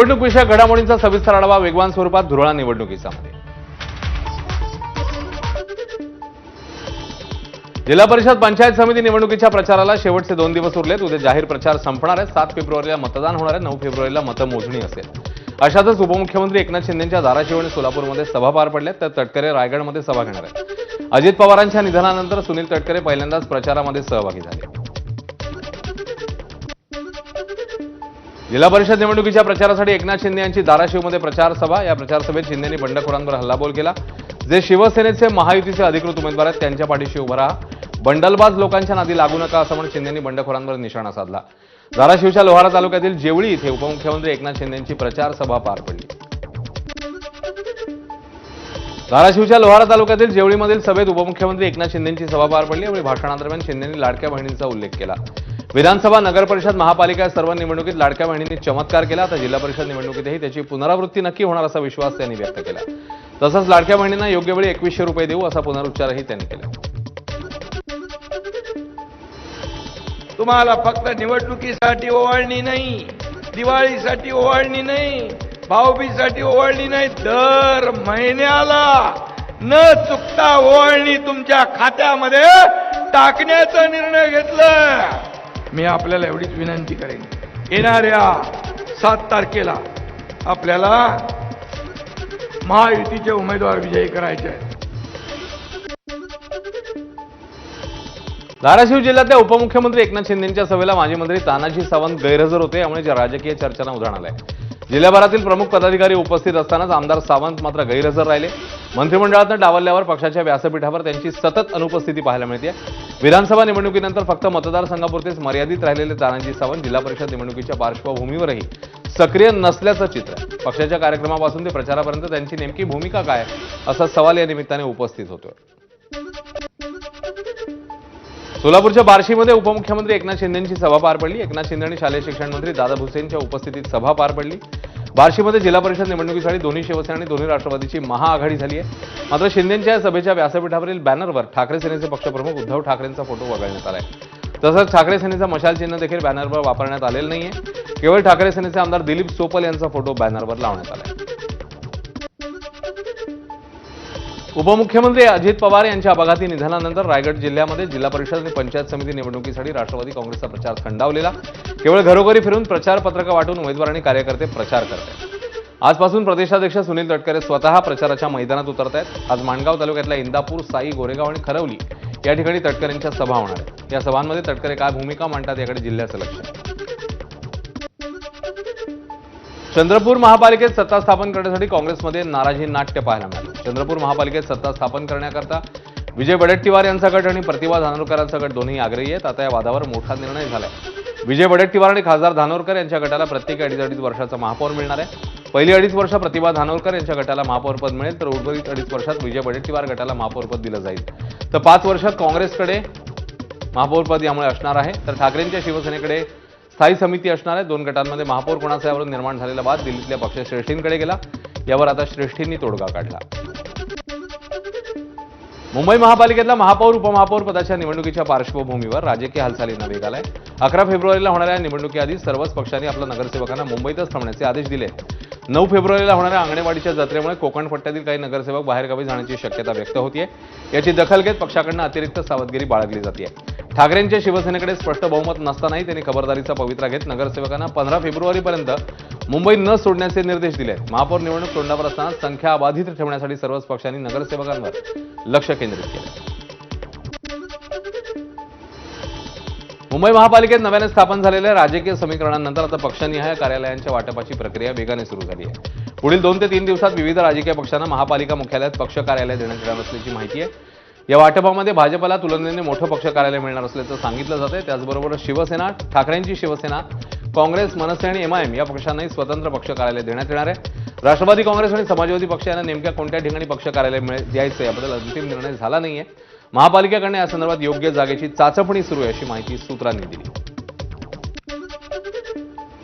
निवडणूक विषयक घडामोडींचा सविस्तर आढावा वेगवान स्वरूपात धुरोळा निवडणुकीचा मध्ये। जिल्हा परिषद पंचायत समिती निवडणुकीच्या प्रचाराला शेवटचे 2 दिवस उरलेत। उद्या जाहीर प्रचार संपणार आहे। 7 फेब्रुवारीला मतदान होणार आहे। 9 फेब्रुवारीला मतमोजणी असेल। अशातच उपमुख्यमंत्री एकनाथ शिंदेंच्या धाराशिव आणि सोलापूरमध्ये सभा पार पडल्यात, तर तटकरे रायगडमध्ये सभा घेणार आहेत। अजित पवारांच्या निधनानंतर सुनील तटकरे पहिल्यांदाच प्रचारामध्ये सहभागी झाले। जिल्हा परिषद निवडणुकीच्या प्रचारासाठी एकनाथ शिंदे यांची धाराशिवमध्ये प्रचार सभा। या प्रचार सभेत शिंदेंनी बंडखोरांवर हल्लाबोल केला। जे शिवसेनेचे महायुतीचे अधिकृत उमेदवार आहेत त्यांच्या पाठीशी उभा राहा, बंडलबाज लोकांच्या नादी लागू नका असं म्हणून शिंदेंनी बंडखोरांवर निशाणा साधला। धाराशिवच्या लोहारा तालुक्यातील जेवळी इथे उपमुख्यमंत्री एकनाथ शिंदेंची प्रचार सभा पार पडली। धाराशिवच्या लोहारा तालुक्यातील जेवळीमधील सभेत उपमुख्यमंत्री एकनाथ शिंदेंची सभा पार पडली। यावेळी भाषणादरम्यान शिंदेंनी लाडक्या बहिणींचा उल्लेख केला। विधानसभा, नगर परिषद, महापालिका सर्व निवडणुकीत लाडक्या बहिणींनी चमत्कार केला, तर जिल्हा परिषद निवडणुकीतही त्याची पुनरावृत्ती नक्की होणार असा विश्वास त्यांनी व्यक्त केला। तसंच लाडक्या बहिणींना योग्य वेळी 2100 रुपये देऊ असा पुनरुच्चारही त्यांनी केला। तुम्हाला फक्त निवडणुकीसाठी ओवाळणी नाही, दिवाळीसाठी ओवाळणी नाही, भाऊबीजेसाठी ओवाळणी नाही, दर महिन्याला न चुकता ओवाळणी तुमच्या खात्यामध्ये टाकण्याचा निर्णय घेतला। मी आपल्याला एवढीच विनंती करेन, येणाऱ्या 7 तारखेला आपल्याला महायुतीचे उमेदवार विजयी करायचे आहेत। धाराशिव जिल्ह्यातल्या उपमुख्यमंत्री एकनाथ शिंदेंच्या सभेला माजी मंत्री तानाजी सावंत गैरहजर होते, यामुळे राजकीय चर्चांना उधाण आलंय। जिल्ह्याभरातील प्रमुख पदाधिकारी उपस्थित असतानाच आमदार सावंत मात्र गैरहजर राहिले। मंत्रिमंडळातून डावलल्यावर पक्षाच्या व्यासपीठावर त्यांची सतत अनुपस्थिती पाहायला मिळते। विधानसभा निवडणुकीनंतर फक्त मतदारसंघापुरतेच मर्यादित राहिलेले तानाजी सावंत जिल्हा परिषद निवडणुकीच्या पार्श्वभूमीवरही सक्रिय नसल्याचं चित्र आहे। पक्षाच्या कार्यक्रमापासून ते प्रचारापर्यंत त्यांची नेमकी भूमिका काय असा सवाल या निमित्ताने उपस्थित होतोय। सोलापूरच्या बार्शीमध्ये उपमुख्यमंत्री एकनाथ शिंदेंची सभा पार पडली। एकनाथ शिंदे आणि शालेय शिक्षण मंत्री दादा भुसेंच्या उपस्थितीत सभा पार पडली। बार्शीमध्ये जिल्हा परिषद निवडणुकीसाठी दोन्ही शिवसेना आणि दोन्ही राष्ट्रवादीची महाआघाडी झाली आहे। मात्र शिंदेंच्या सभेच्या व्यासपीठावरील बॅनरवर ठाकरे सेनेचे पक्षप्रमुख उद्धव ठाकरेंचा फोटो वगळण्यात आलाय। तसंच ठाकरे सेनेचा मशाल चिन्ह देखील बॅनरवर वापरण्यात आलेलं नाहीये। केवळ ठाकरे सेनेचे आमदार दिलीप सोपल यांचा फोटो बॅनरवर लावण्यात आलाय। उपमुख्यमंत्री अजित पवार यांच्या अपघाती निधनानंतर रायगड जिल्ह्यामध्ये जिल्हा परिषद आणि पंचायत समिती निवडणुकीसाठी राष्ट्रवादी काँग्रेसचा प्रचार थंडावलेला। केवळ घरोघरी फिरून प्रचार पत्रकं वाटून उमेदवार आणि कार्यकर्ते प्रचार करत आहेत। आजपासून प्रदेशाध्यक्ष सुनील तटकरे स्वतः प्रचाराच्या मैदानात उतरत आहेत। आज माणगाव तालुक्यातल्या इंदापूर, साई, गोरेगाव आणि खरवली या ठिकाणी तटकरेंच्या सभा होणार आहेत। या सभांमध्ये तटकरे काय भूमिका मांडतात याकडे जिल्ह्याचं लक्ष आहे। चंद्रपूर महापालिकेत सत्ता स्थापन करण्यासाठी काँग्रेसमध्ये नाराजी नाट्य पाहायला मिळालं। चंद्रपूर महापालिकेत सत्ता स्थापन करण्याकरता विजय वडेट्टीवार यांचा गट आणि प्रतिभा धानोरकरांचा गट दोन्ही आग्रही आहेत। आता या वादावर मोठा निर्णय झालाय। विजय वडेट्टीवार आणि खासदार धानोरकर यांच्या गटाला प्रत्येकी 2.5 वर्षाचा महापौर मिळणार आहे। पहिली 2.5 वर्ष प्रतिभा धानोरकर यांच्या गटाला महापौरपद मिळेल, तर उर्वरित 2.5 वर्षात विजय वडेट्टीवार गटाला महापौरपद दिलं जाईल, तर 5 वर्षात काँग्रेसकडे महापौरपद यामुळे असणार आहे। तर ठाकरेंच्या शिवसेनेकडे स्थायी समिती असणार आहे। 2 गटांमध्ये महापौर कोणाचा यावरून निर्माण झालेला वाद दिल्लीतल्या पक्षश्रेष्ठींकडे गेला। यावर आता श्रेष्ठींनी तोडगा काढला। मुंबई महापालिकेतल्या महापौर, उपमहापौर पदाच्या निवडणुकीच्या पार्श्वभूमीवर राजकीय हालचालींना वेग आलाय। 11 फेब्रुवारीला होणाऱ्या निवडणुकीआधी सर्वच पक्षांनी आपल्या नगरसेवकांना मुंबईतच थांबण्याचे आदेश दिले। 9 फेब्रुवारीला होणाऱ्या अंगणवाडीच्या जत्रेमुळे कोकण पट्ट्यातील काही नगरसेवक बाहेरगावी जाण्याची शक्यता व्यक्त होतीये। याची दखल घेत पक्षाकडून अतिरिक्त सावधगिरी बाळगली जाते। ठाकरेंच्या शिवसेनेकडे स्पष्ट बहुमत नसतानाही त्यांनी खबरदारीचा पवित्रा घेत नगरसेवकांना 15 फेब्रुवारीपर्यंत मुंबई न सोडण्याचे निर्देश दिले। महापौर निवडणूक तोंडावर असताना संख्या अबाधित ठेवण्यासाठी सर्वच पक्षांनी नगरसेवकांवर लक्ष केंद्रित केले। मुंबई महापालिकेत नव्याने स्थापन झालेल्या राजकीय समीकरणानंतर आता पक्षनिहाय कार्यालयांच्या वाटपाची प्रक्रिया वेगाने सुरू झाली आहे। पुढील 2 ते 3 दिवसात विविध राजकीय पक्षांना महापालिका मुख्यालयात पक्ष कार्यालय देण्यात येणार असल्याची माहिती आहे। या वाटपामध्ये भाजपला तुलनेने मोठं पक्ष कार्यालय मिळणार असल्याचं सांगितलं जातंय। त्याचबरोबर शिवसेना, ठाकरेंची शिवसेना, काँग्रेस, मनसे आणि एमआयएम या पक्षांनाही स्वतंत्र पक्ष कार्यालय देण्यात येणार आहे। राष्ट्रवादी काँग्रेस आणि समाजवादी पक्ष यांना नेमक्या कोणत्या ठिकाणी पक्ष कार्यालय द्यायचं याबद्दल अंतिम निर्णय झाला नाहीये। महापालिकेकडनं या संदर्भात योग्य जागेची चाचपणी सुरू आहे अशी माहिती सूत्रांनी दिली।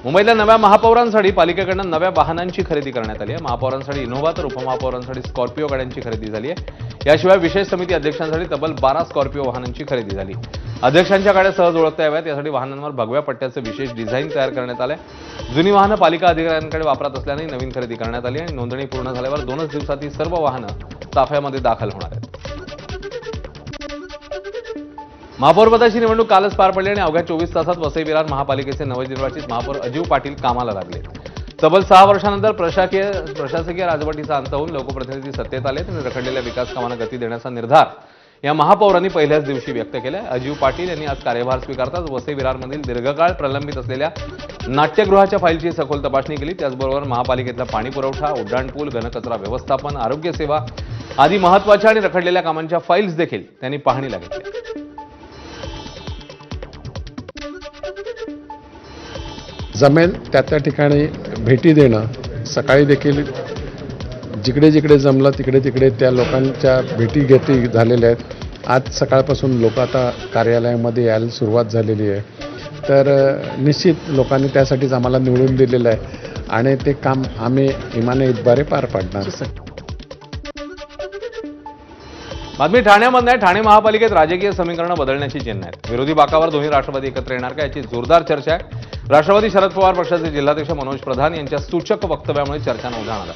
मुंबईतल्या नव्या महापौरांसाठी पालिकेकडून नव्या वाहनांची खरेदी करण्यात आली आहे. महापौरांसाठी इनोव्हा तर उपमहापौरांसाठी स्कॉर्पिओ गाड्यांची खरेदी झाली आहे. याशिवाय विशेष समिती अध्यक्षांसाठी तब्बल 12 स्कॉर्पिओ वाहनांची खरेदी झाली. अध्यक्षांच्या गाड्या सहज ओळखता याव्यात यासाठी वाहनांवर भगव्या पट्ट्याचं विशेष डिझाईन तयार करण्यात आलंय. जुनी वाहनं पालिका अधिकाऱ्यांकडे वापरात असल्याने नवीन खरेदी करण्यात आली आणि नोंदणी पूर्ण झाल्यावर 2च दिवसात ही सर्व वाहनं ताफ्यामध्ये दाखल होणार आहेत. महापौरपदाची निवडणूक कालच पार पडली आणि अवघ्या 24 तासात वसई विरार महापालिकेचे नवनिर्वाचित महापौर अजीव पाटील कामाला लागले. तब्बल 6 वर्षानंतर प्रशासकीय राजवटीचा अंत होऊन लोकप्रतिनिधी सत्तेत आले आणि रखडलेल्या विकास कामांना गती देण्याचा निर्धार या महापौरांनी पहिल्याच दिवशी व्यक्त केलाय. अजीव पाटील यांनी आज कार्यभार स्वीकारताच वसई विरारमधील दीर्घकाळ प्रलंबित असलेल्या नाट्यगृहाच्या फाईलची सखोल तपासणी केली. त्याचबरोबर महापालिकेतला पाणी पुरवठा, उड्डाणपूल, घनकचरा व्यवस्थापन, आरोग्य सेवा आदी महत्त्वाच्या आणि रखडलेल्या कामांच्या फाईल्स देखील त्यांनी पाहणीला घेतल्या. जमेल त्या ठिकाणी भेटी देणं, सकाळी देखील जिकडे जिकडे जमलं तिकडे तिकडे त्या लोकांच्या भेटी घेती झालेल्या आहेत. आज सकाळपासून लोक आता कार्यालयामध्ये यायला सुरुवात झालेली आहे. तर निश्चित लोकांनी त्यासाठीच आम्हाला निवडून दिलेलं आहे आणि ते काम आम्ही इमाने इतबारे पार पाडणार. बातमी ठाण्यामधून आहे. ठाणे महापालिकेत राजकीय समीकरणं बदलण्याची चिन्ह आहेत. विरोधी बाकावर दोन्ही राष्ट्रवादी एकत्र येणार का याची जोरदार चर्चा आहे. राष्ट्रवादी शरद पवार पक्षाचे जिल्हाध्यक्ष मनोज प्रधान यांच्या सूचक वक्तव्यामुळे चर्चा उधाण आलं.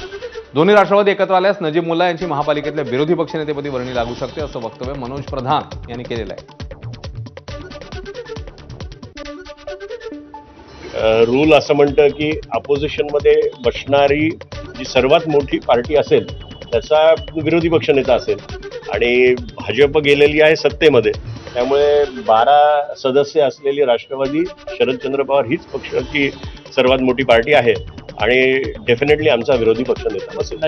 दोन्ही राष्ट्रवादी एकत्र आल्यास नजीब मुल्ला यांची महापालिकेतल्या विरोधी पक्षनेतेपदी वर्णी लागू शकते असं वक्तव्य मनोज प्रधान यांनी केलेलं आहे. रूल असं म्हणतं की अपोजिशनमध्ये बसणारी जी सर्वात मोठी पार्टी असेल त्याचा विरोधी पक्षनेता असेल आणि भाजप गेलेली आहे सत्तेमध्ये, त्यामुळे 12 सदस्य असलेली राष्ट्रवादी शरदचंद्र पवार हीच पक्षाची सर्वात मोठी पार्टी आहे आणि डेफिनेटली आमचा विरोधी पक्षनेता असेल.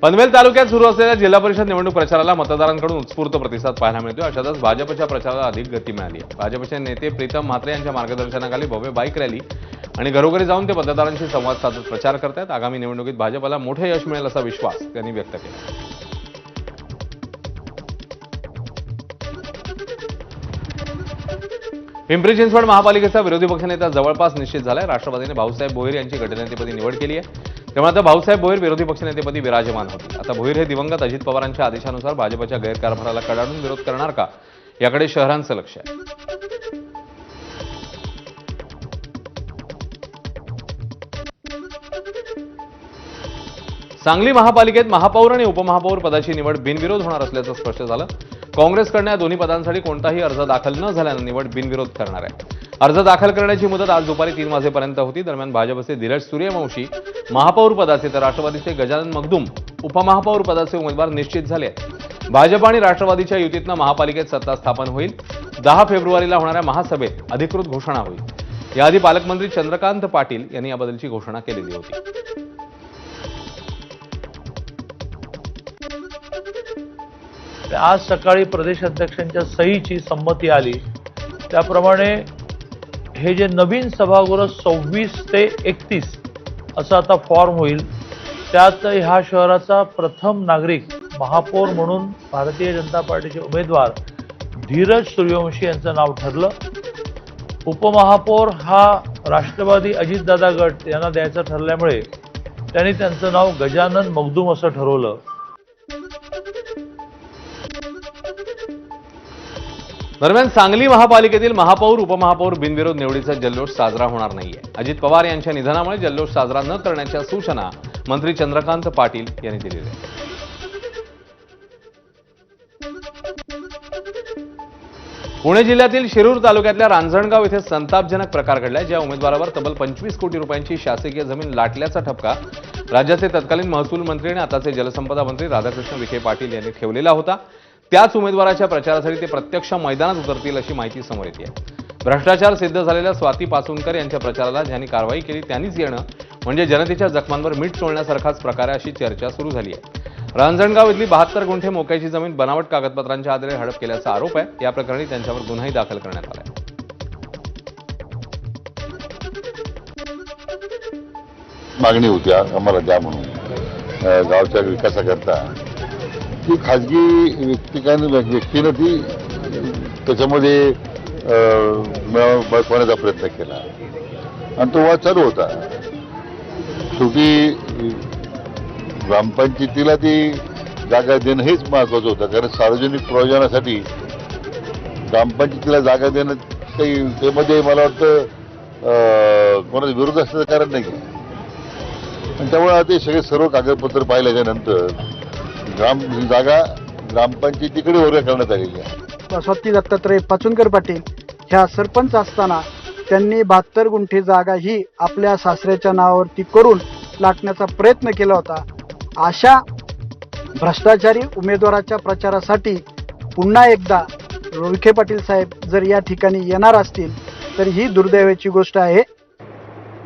पनवेल तालुक्यात सुरू असलेल्या जिल्हा परिषद निवडणूक प्रचाराला मतदारांकडून उत्स्फूर्त प्रतिसाद पाहायला मिळतोय. अशातच भाजपच्या प्रचाराला अधिक गती मिळाली आहे. भाजपचे नेते प्रीतम म्हात्रे यांच्या मार्गदर्शनाखाली भव्य बाईक रॅली आणि घरोघरी जाऊन ते मतदारांशी संवाद साधत प्रचार करतात. आगामी निवडणुकीत भाजपला मोठे यश मिळेल असा विश्वास त्यांनी व्यक्त केला. पिंपरी चिंचवड महापालिकेचा विरोधी पक्षनेता जवळपास निश्चित झालाय. राष्ट्रवादीने भाऊसाहेब भोईर यांची गटनेतेपदी निवड केली आहे. त्यामुळे आता भाऊसाहेब भोईर विरोधी पक्षनेतेपदी विराजमान होतील. आता भोईर हे दिवंगत अजित पवारांच्या आदेशानुसार भाजपच्या गैरकारभाराला कडाडून विरोध करणार का याकडे शहरांचं लक्ष आहे. सांगली महापालिकेत महापौर आणि उपमहापौर पदाची निवड बिनविरोध होणार असल्याचं स्पष्ट झालं. काँग्रेसकडनं या दोन्ही पदांसाठी कोणताही अर्ज दाखल न झाल्यानं निवड बिनविरोध करणार आहे. अर्ज दाखल करण्याची मुदत आज दुपारी 3 वाजेपर्यंत होती. दरम्यान भाजपचे धीरज सूर्यवंशी महापौर पदाचे तर राष्ट्रवादीचे गजानन मगदूम उपमहापौर पदाचे उमेदवार निश्चित झाले आहेत. भाजप आणि राष्ट्रवादीच्या युतीतनं महापालिकेत सत्ता स्थापन होईल. 10 फेब्रुवारीला होणाऱ्या महासभेत अधिकृत घोषणा होईल. याआधी पालकमंत्री चंद्रकांत पाटील यांनी याबद्दलची घोषणा केलेली होती. आज सकाळी प्रदेश अध्यक्षांच्या सहीची संमती आली. त्याप्रमाणे हे जे नवीन सभागृह 26 ते 31 असं आता फॉर्म होईल. त्यात ह्या शहराचा प्रथम नागरिक महापौर म्हणून भारतीय जनता पार्टीचे उमेदवार धीरज सूर्यवंशी यांचं नाव ठरलं. उपमहापौर हा राष्ट्रवादी अजितदादा गट यांना द्यायचं ठरल्यामुळे त्यांनी त्यांचं नाव गजानन मगदूम असं ठरवलं. दरम्यान सांगली महापालिकेतील महापौर उपमहापौर बिनविरोध निवडीचा जल्लोष साजरा होणार नाहीये. अजित पवार यांच्या निधनामुळे जल्लोष साजरा न करण्याच्या सूचना मंत्री चंद्रकांत पाटील यांनी दिलेल्या आहेत. पुणे जिल्ह्यातील शिरूर तालुक्यातल्या रांजणगाव इथे संतापजनक प्रकार घडलाय. ज्या उमेदवारावर तब्बल 25 कोटी रुपयांची शासकीय जमीन लाटल्याचा ठपका राज्याचे तत्कालीन महसूल मंत्री आणि आताचे जलसंपदा मंत्री राधाकृष्ण विखे पाटील यांनी ठेवलेला होता. त्याच उमेदवाराच्या प्रचारासाठी ते प्रत्यक्ष मैदानात उतरतील अशी माहिती समोर येते. भ्रष्टाचार सिद्ध झालेल्या स्वाती पासूनकर यांच्या प्रचाराला ज्यांनी कारवाई केली त्यांनीच येणं म्हणजे जनतेच्या जखमांवर मीठ चोळण्यासारखाच प्रकार आहे अशी चर्चा सुरू झाली आहे. रांजणगाव इथली 72 गुंठे मोक्याची जमीन बनावट कागदपत्रांच्या आधारे हडप केल्याचा आरोप आहे. या प्रकरणी त्यांच्यावर गुन्हाही दाखल करण्यात आला आहे. मागणी होती आम्हाला द्या म्हणून गावच्या विकासाकरता. ती खाजगी व्यक्तीनं ती त्याच्यामध्ये बळकवण्याचा प्रयत्न केला आणि तो वाद चालू होता. शेवटी ग्रामपंचायतीला ती जागा देणं हेच महत्वाचं होतं, कारण सार्वजनिक प्रयोजनासाठी ग्रामपंचायतीला जागा देणं काही त्यामध्ये मला वाटतं कोणाचा विरोध असण्याचं कारण नाही. आणि त्यामुळे ते सगळे सर्व कागदपत्र पाहिल्याच्या नंतर ही जागा ग्रामपंचायतीकडे वर्ग करण्यात आलेली आहे. स्वाती दत्तात्रय पाचुनकर पाटील ह्या सरपंच असताना त्यांनी 72 गुंठे जागा ही आपल्या सासऱ्याच्या नावावरती करून लाटण्याचा प्रयत्न केला होता. अशा भ्रष्टाचारी उमेदवाराच्या प्रचारासाठी पुन्हा एकदा विखे पाटील साहेब जर या ठिकाणी येणार असतील तर ही दुर्दैवाची गोष्ट आहे.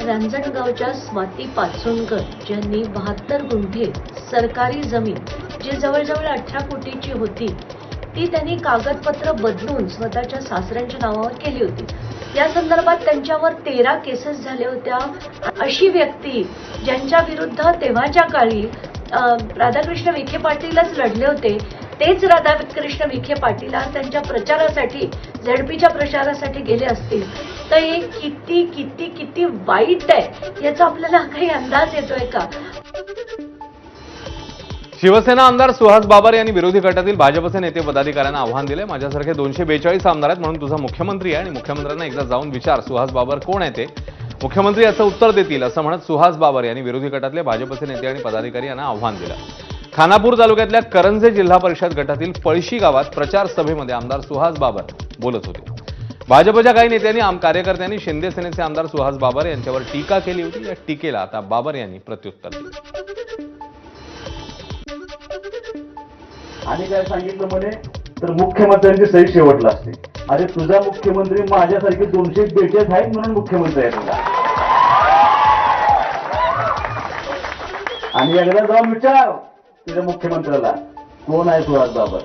रांजणगावच्या स्वाती पाचोनकर ज्यांनी 72 गुंठे सरकारी जमीन जी जवळजवळ 18 कोटीची होती ती त्यांनी कागदपत्र बदलून स्वतःच्या सासऱ्यांच्या नावावर केली होती. या संदर्भात त्यांच्यावर 13 केसेस झाल्या होत्या. अशी व्यक्ती ज्यांच्या विरुद्ध तेव्हाच्या काळी राधाकृष्ण विखे पाटीलच लढले होते, तेच राधाकृष्ण विखे पाटील आज त्यांच्या प्रचारासाठी झडपीच्या प्रचारासाठी गेले असतील तर हे किती किती किती वाईट आहे याचा आपल्याला काही अंदाज येतोय का? शिवसेना आमदार सुहास बाबर यांनी विरोधी गटातील भाजपचे नेते पदाधिकाऱ्यांना आव्हान दिले. माझ्यासारखे 242 आमदार आहेत म्हणून तुझा मुख्यमंत्री आहे आणि मुख्यमंत्र्यांना एकदा जाऊन विचार सुहास बाबर कोण आहे ते. मुख्यमंत्री याचं उत्तर देतील असं म्हणत सुहास बाबर यांनी विरोधी गटातले भाजपचे नेते आणि पदाधिकारी यांना आव्हान दिलं. खानापूर तालुक्यातल्या करंजे जिल्हा परिषद गटातील पळशी गावात प्रचार सभेमध्ये आमदार सुहास बाबर बोलत होते. भाजपच्या काही नेत्यांनी कार्यकर्त्यांनी शिंदे सेनेचे आमदार सुहास बाबर यांच्यावर टीका केली होती. या टीकेला आता बाबर यांनी प्रत्युत्तर दिलं. आणि काय सांगितलं म्हणे तर मुख्यमंत्र्यांची सही शेवटला असते. अरे तुझा मुख्यमंत्री माझ्यासारखे 242 आहेत म्हणून मुख्यमंत्री आहे तुझा. आणि एकदा जाऊन विचार तुझ्या मुख्यमंत्र्याला कोण आहे सुहास बाबर,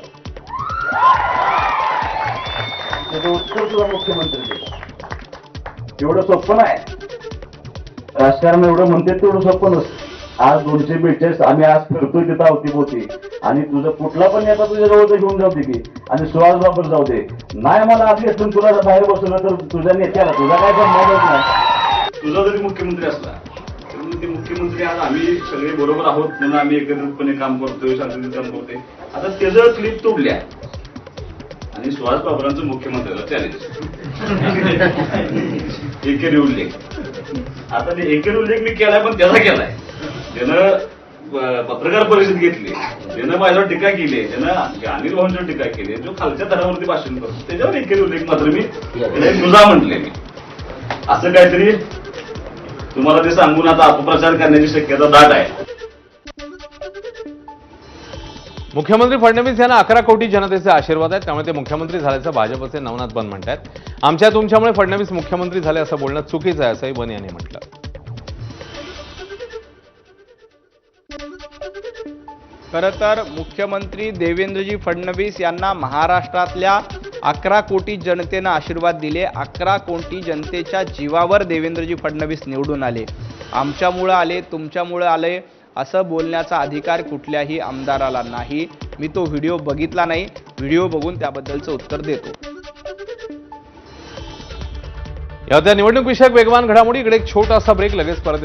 त्याचं उत्तर तुझा मुख्यमंत्री देतो. एवढं सोपं नाही राजकारण, एवढं म्हणते तेवढं सोपं नसतं. आज 242 आम्ही आज फिरतोय तिथं अवतीभोवती आणि तुझं कुठला पण नेता तुझ्या जवळ घेऊन जाऊ दे की आणि सुहास बाबर जाऊ दे. नाही मला आधी असून तुला बाहेर बसवलं तर तुझ्या नेत्याला तुझा काय संबंधच नाही. तुझा जरी मुख्यमंत्री असला तर ते मुख्यमंत्री आज आम्ही सगळे बरोबर आहोत म्हणून आम्ही एकत्रितपणे काम करतोय, शांततेत काम करतोय. आता त्याचं क्लिप तोडल्या आणि सुहास बाबरांचं मुख्यमंत्र्याला चॅलेंज एकेरी उल्लेख. आता ते एकेरी उल्लेख मी केलाय पण त्याचा केलाय. ज्यानं पत्रकार परिषद घेतली, ज्यानं माझ्यावर टीका केली, ज्यानं अनिल भाऊंच्यावर टीका केली, जो खालच्या थरावरती भाषण करतो त्याच्यावर एकेरी उल्लेख मात्र मी तुझा म्हटले. मी असं काहीतरी तुम्हाला ते सांगून आता अपप्रचार करण्याची शक्यता दाट आहे. मुख्यमंत्री फडणवीस यांना 11 कोटी जनतेचे आशीर्वाद आहेत, त्यामुळे ते मुख्यमंत्री झाल्याचं भाजपचे नवनाथ बन म्हणतात. आमच्या तुमच्यामुळे फडणवीस मुख्यमंत्री झाले असं बोलणं चुकीचं आहे असंही बन यांनी म्हटलं. खरं तर मुख्यमंत्री देवेंद्रजी फडणवीस यांना महाराष्ट्रातल्या 11 कोटी जनतेनं आशीर्वाद दिले. 11 कोटी जनतेच्या जीवावर देवेंद्रजी फडणवीस निवडून आले. आमच्यामुळं आले, तुमच्यामुळं आले असं बोलण्याचा अधिकार कुठल्याही आमदाराला नाही. मी तो व्हिडिओ बघितला नाही, व्हिडिओ बघून त्याबद्दलचं उत्तर देतो. या होत्या निवडणूक विषयक वेगवान घडामोडी. इकडे एक छोटासा ब्रेक, लगेच परत